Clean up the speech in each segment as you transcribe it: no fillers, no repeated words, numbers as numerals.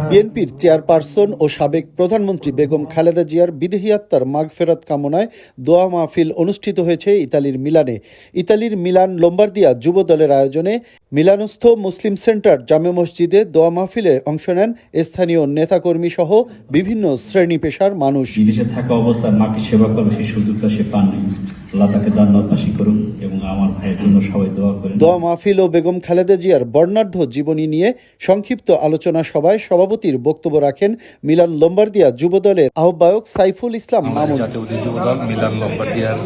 বিএনপির চেয়ারপারসন ও সাবেক প্রধানমন্ত্রী বেগম খালেদা জিয়ার বিদেহী আত্মার মাগফেরাত কামনায় দোয়া মাহফিল অনুষ্ঠিত হয়েছে ইতালির মিলানে। ইতালির মিলান লোম্বার্দিয়া যুব দলের আয়োজনে মিলানস্থ মুসলিম সেন্টার জামে মসজিদে দোয়া মাহফিলে অংশ নেন স্থানীয় নেতাকর্মী সহ বিভিন্ন শ্রেণী পেশার মানুষ। বিদেশে থাকা অবস্থায় মাকে সেবা করার সেই সুযোগটা সে পাননি। আল্লাহ তাকে জান্নাতবাসী করুন এবং আমার ভাইয়ের জন্য সবাই দোয়া করেন। দোয়া মাহফিল ও বেগম খালেদা জিয়ার বর্ণাঢ্য জীবনী নিয়ে সংক্ষিপ্ত আলোচনা সভায় সভাপতির বক্তব্য রাখেন মিলান লোম্বার্দিয়া যুব দলের আহ্বায়ক সাইফুল ইসলাম মামুন। জাতীয়তাবাদী যুব দল মিলান লোম্বার্দিয়ার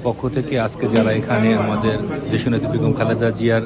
পক্ষ থেকে আজকে যারা এখানে আমাদের দেশনেত্রী বেগম খালেদা জিয়ার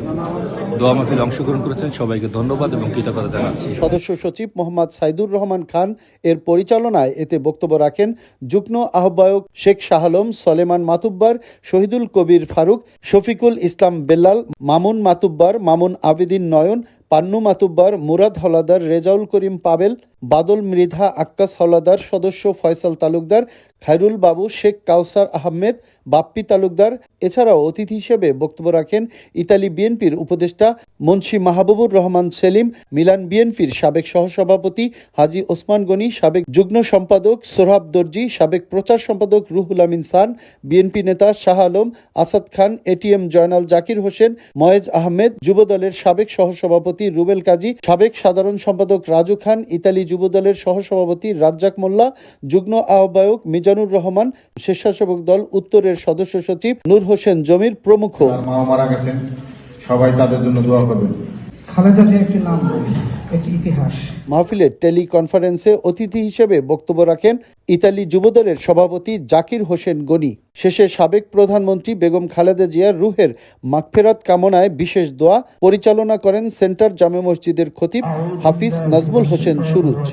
দোয়া মাহফিলে অংশগ্রহণ করেছেন সবাইকে ধন্যবাদ এবং কৃতজ্ঞতা জানাচ্ছি। সদস্য সচিব মোহাম্মদ সাইদুর রহমান খান এর পরিচালনায় এতে বক্তব্য রাখেন যুগ্ম আহ্বায়ক শেখ শাহ আলম, সলেমান মাতুব্বার, শহীদুল কবির ফারুক, শফিকুল ইসলাম বেল্লাল, মামুন মাতুব্বার, মামুন আবেদিন নয়ন, পান্নু মাতুব্বার, মুরাদ হলাদার, রেজাউল করিম পাবেল, বাদল মৃধা, আক্কাস হলাদার, সদস্য ফয়সাল তালুকদার, খায়রুল বাবু, শেখ কাউসার আহমেদ, বাপ্পি তালুকদার। এছাড়াও অতিথি হিসেবে বক্তব্য রাখেন ইতালি বিএনপির উপদেষ্টা মুন্সি মাহবুবুর রহমান সেলিম, মিলান বিএনপির সাবেক সহসভাপতি হাজি ওসমান গনি, সাবেক যুগ্ম সম্পাদক সোহরাব দর্জি, সাবেক প্রচার সম্পাদক রুহুল আমিন সান, বিএনপি নেতা শাহ আলম, আসাদ খান, এটিএম জয়নাল জাকির হোসেন, ময়েজ আহমেদ, যুবদলের সাবেক সহসভাপতি রুবেল কাজী, সাবেক সাধারণ সম্পাদক রাজু খান, ইতালি যুবদলের সহসভাপতি রাজ্জাক মোল্লা, যুগ্ম আহ্বায়ক মিজানুর রহমান, স্বেচ্ছাসেবক দল উত্তরের সদস্য সচিব নূর হোসেন জমির প্রমুখ। মারা গেছেন, সবাই তাদের জন্য দোয়া করবেন। খালেদা জিয়া একটি নাম, একটি ইতিহাস। মাহফিলের টেলিকনফারেন্সে অতিথি হিসেবে বক্তব্য রাখেন ইতালি যুবদলের সভাপতি জাকির হোসেন গনি। শেষে সাবেক প্রধানমন্ত্রী বেগম খালেদা জিয়ার রুহের মাগফেরাত কামনায় বিশেষ দোয়া পরিচালনা করেন সেন্টার জামে মসজিদের খতিব হাফিজ নাজমুল হোসেন সুরুজ।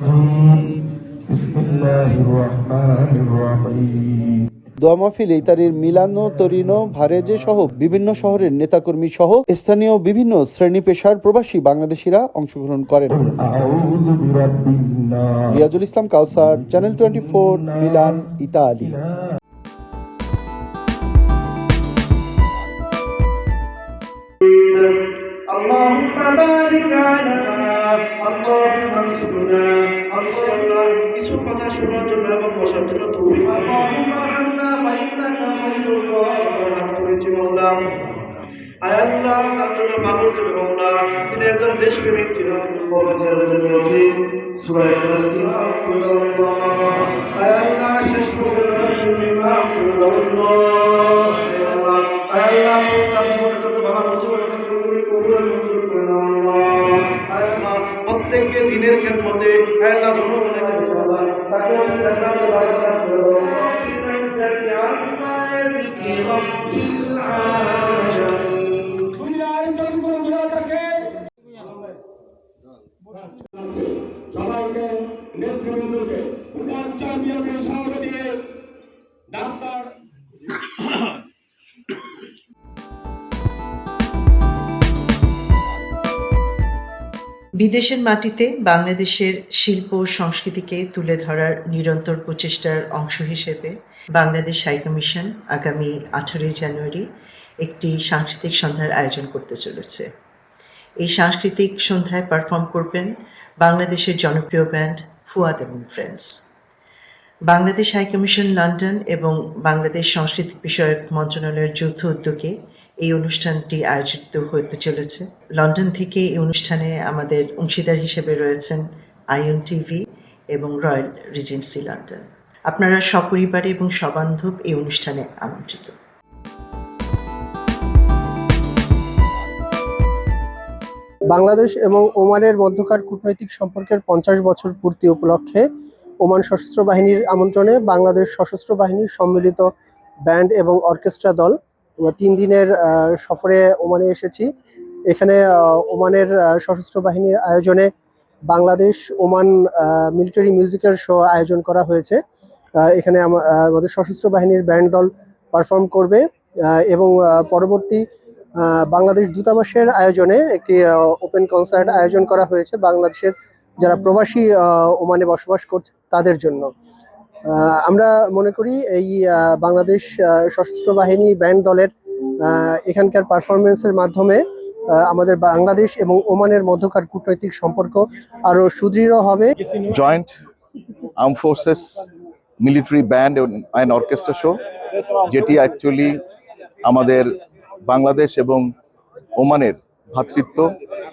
দোয়া মাহফিলে ইতালির মিলানো, তোরিনো, ভারেজে সহ বিভিন্ন শহরের নেতাকর্মী সহ স্থানীয় বিভিন্ন শ্রেণী পেশার প্রবাসী বাংলাদেশিরা অংশগ্রহণ করেন। রিয়াজুল ইসলাম কাউসার, চ্যানেল 24, মিলান, ইতালি। কিছু কথা শোনার জন্য এবং বসার জন্য তৌফিক দান করুন। আয় আল্লাহ, আব্দুল পাগল ছিল মওলা, তিনি একজন দেশপ্রেমিক ছিলেন। সূরা ইখলাস আয় আল্লাহ, শেষ পর্যন্ত মাফ করে দাও আল্লাহ। আয় আল্লাহ, তার জীবনে যত ভালো ছিল কবুল মঞ্জুর করে নাও আল্লাহ। আয় আল্লাহ, প্রত্যেককে দিনের খেদমতে আয় আল্লাহ জনগণের কাছে আল্লাহ তাকে আপনি জান্নাতে বারাকাত করে দাও। সবাইকে নেতৃবৃন্দকে সঙ্গ দিয়ে ডাক্তার বিদেশের মাটিতে বাংলাদেশের শিল্প সংস্কৃতিকে তুলে ধরার নিরন্তর প্রচেষ্টার অংশ হিসেবে বাংলাদেশ হাইকমিশন আগামী 18 জানুয়ারি একটি সাংস্কৃতিক সন্ধ্যার আয়োজন করতে চলেছে। এই সাংস্কৃতিক সন্ধ্যায় পারফর্ম করবেন বাংলাদেশের জনপ্রিয় ব্যান্ড ফুয়াদ এবং ফ্রেন্ডস। বাংলাদেশ হাইকমিশন লন্ডন এবং বাংলাদেশ সংস্কৃতি বিষয়ক মন্ত্রণালয়ের যৌথ উদ্যোগে এই অনুষ্ঠানটি আয়োজিত হতে চলেছে। লন্ডন থেকে এই অনুষ্ঠানে আমাদের অংশীদার হিসেবে রয়েছেন আইয়ন টিভি এবং রয়্যাল রিজেন্সি লন্ডন। আপনারা সপরিবারে এবং সবান্ধব এই অনুষ্ঠানে আমন্ত্রিত। বাংলাদেশ এবং ওমানের মধ্যকার কূটনৈতিক সম্পর্কের 50 বছর পূর্তি উপলক্ষে ওমান সশস্ত্র বাহিনীর আমন্ত্রণে বাংলাদেশ সশস্ত্র বাহিনীর সম্মিলিত ব্যান্ড এবং অর্কেস্ট্রা দল 3 দিনের সফরে ওমানে এসেছি। এখানে ওমানের সশস্ত্র বাহিনীর আয়োজনে Bangladesh Oman military musical show আয়োজন করা হয়েছে। এখানে আমাদের সশস্ত্র বাহিনীর ব্যান্ড দল পারফর্ম করবে এবং পরবর্তী বাংলাদেশ দূতাবাসের আয়োজনে একটি ওপেন কনসার্ট আয়োজন করা হয়েছে বাংলাদেশের যারা প্রবাসী ওমানে বসবাস করছে তাদের জন্য। আমরা মনে করি এই বাংলাদেশ সশস্ত্র বাহিনী ব্যান্ড দলের এখানকার পারফরমেন্সের মাধ্যমে আমাদের বাংলাদেশ এবং ওমানের মধ্যকার কূটনৈতিক সম্পর্ক আরো সুদৃঢ় হবে। Joint arm forces military band and orchestra show, যেটি অ্যাকচুয়ালি আমাদের বাংলাদেশ এবং ওমানের ভ্রাতৃত্ব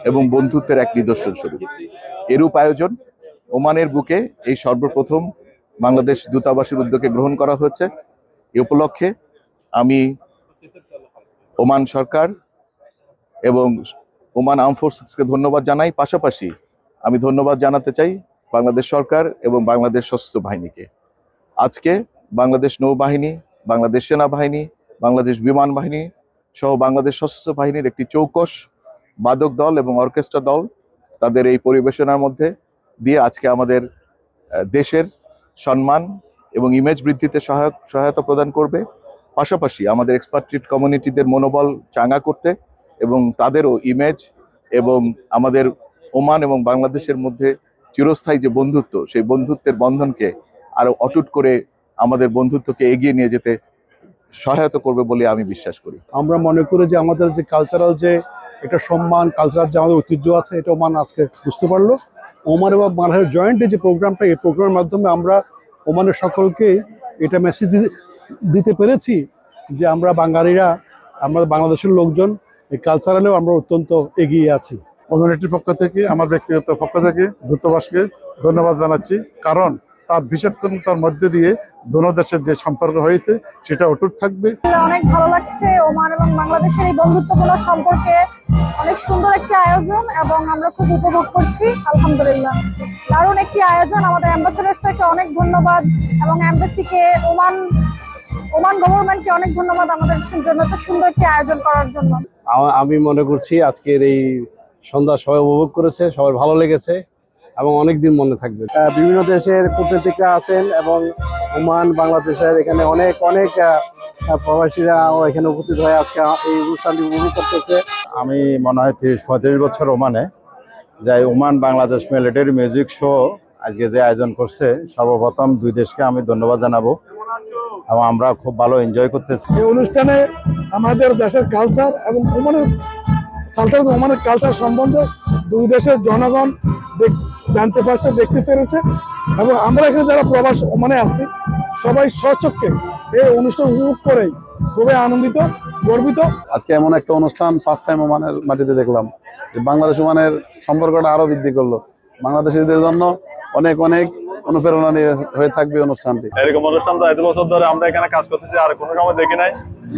এবং বন্ধুত্বের এক নিদর্শন স্বরূপ। এরূপ আয়োজন ওমানের বুকে এই সর্বপ্রথম বাংলাদেশ দূতাবাসের উদ্যোগে গ্রহণ করা হয়েছে। এ উপলক্ষে আমি ওমান সরকার এবং ওমান আর্ম ফোর্সকে ধন্যবাদ জানাই। পাশাপাশি আমি ধন্যবাদ জানাতে চাই বাংলাদেশ সরকার এবং বাংলাদেশ সশস্ত্র বাহিনীকে। আজকে বাংলাদেশ নৌবাহিনী, বাংলাদেশ সেনাবাহিনী, বাংলাদেশ বিমান বাহিনী সহ বাংলাদেশ সশস্ত্র বাহিনীর একটি চৌকস বাদক দল এবং অর্কেস্ট্রা দল তাদের এই পরিবেশনার মধ্যে দিয়ে আজকে আমাদের দেশের সম্মান এবং ইমেজ বৃদ্ধিতে সহায়তা প্রদান করবে। পাশাপাশি আমাদের এক্সপাট্রিয়েট কমিউনিটিদের মনোবল চাঙ্গা করতে এবং তাদেরও ইমেজ এবং আমাদের ওমান এবং বাংলাদেশের মধ্যে চিরস্থায়ী যে বন্ধুত্ব, সেই বন্ধুত্বের বন্ধনকে আরো অটুট করে আমাদের বন্ধুত্বকে এগিয়ে নিয়ে যেতে সহায়তা করবে বলে আমি বিশ্বাস করি। আমরা মনে করি যে আমাদের যে কালচারাল যে একটা সম্মান, কালচারাল যে আমাদের ঐতিহ্য আছে, এটা ওমান আজকে বুঝতে পারলো। ওমান এবং বাংলাদেশের জয়েন্ট যে প্রোগ্রামটা, এই প্রোগ্রামের মাধ্যমে আমরা ওমানের সকলকে এটা মেসেজ দিতে পেরেছি যে আমরা বাঙালিরা, আমরা বাংলাদেশের লোকজন এই কালচারালেও আমরা অত্যন্ত এগিয়ে আছি। কমিউনিটির পক্ষ থেকে, আমার ব্যক্তিগত পক্ষ থেকে দূতাবাসকে ধন্যবাদ জানাচ্ছি, কারণ তার বিচক্ষণতার মধ্যে দিয়ে দোনো দেশের যে সম্পর্ক হয়েছে সেটা অটুট থাকবে। অনেক ভালো লাগছে, ওমান এবং বাংলাদেশের এই বন্ধুত্বপূর্ণ সম্পর্কে অনেক সুন্দর একটি আয়োজন এবং আমরা খুব উপভোগ করছি। আলহামদুলিল্লাহ, দারুণ একটি আয়োজন। আমাদের অ্যাম্বাসেডর স্যারকে অনেক ধন্যবাদ এবং অ্যাম্বাসিকে, ওমান গভর্নমেন্টকে অনেক ধন্যবাদ আমাদের জন্য এত সুন্দর একটি আয়োজন করার জন্য। আমি মনে করছি আজকের এই সন্ধ্যা সবাই উপভোগ করেছে, সবার ভালো লেগেছে এবং অনেক দিন মনে থাকবে। বিভিন্ন দেশের কূটনীতিকরা আছেন এবং ওমান, বাংলাদেশের এখানে অনেক প্রবাসীরা এখানে উপস্থিত হয়ে আজকে এই অনুষ্ঠানটি উপভোগ করতেছে। আমি মনে হয় 30-35 বছর ওমানে যাই। Oman Bangladesh military music show আজকে যে আয়োজন করছে, সর্বপ্রথম দুই দেশকে আমি ধন্যবাদ জানাবো এবং আমরা খুব ভালো এনজয় করতেছি। এই অনুষ্ঠানে আমাদের দেশের কালচার এবং ওমানের কালচার সম্বন্ধে দুই দেশের জনগণ জানতে পারছে, দেখতে পেরেছে এবং আমরা এখানে যারা প্রবাস ওমানে আছি সবাই স্বচক্ষে এই অনুষ্ঠান উপভোগ করে খুবই আনন্দিত, গর্বিত। আজকে এমন একটা অনুষ্ঠান ফার্স্ট টাইম ওমানের মাটিতে দেখলাম, যে বাংলাদেশ ওমানের সম্পর্কটা আরো বৃদ্ধি করলো। বাংলাদেশিদের জন্য অনেক অনেক অনুপ্রেরণা হয়ে থাকবে অনুষ্ঠানটি। এরকম অনুষ্ঠান তো এত বছর ধরে আমরা এখানে কাজ করতেছি, আর কোনো সময় দেখি নাই।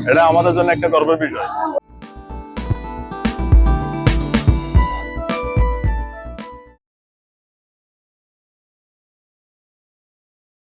এটা আমাদের জন্য একটা গর্বের বিষয়।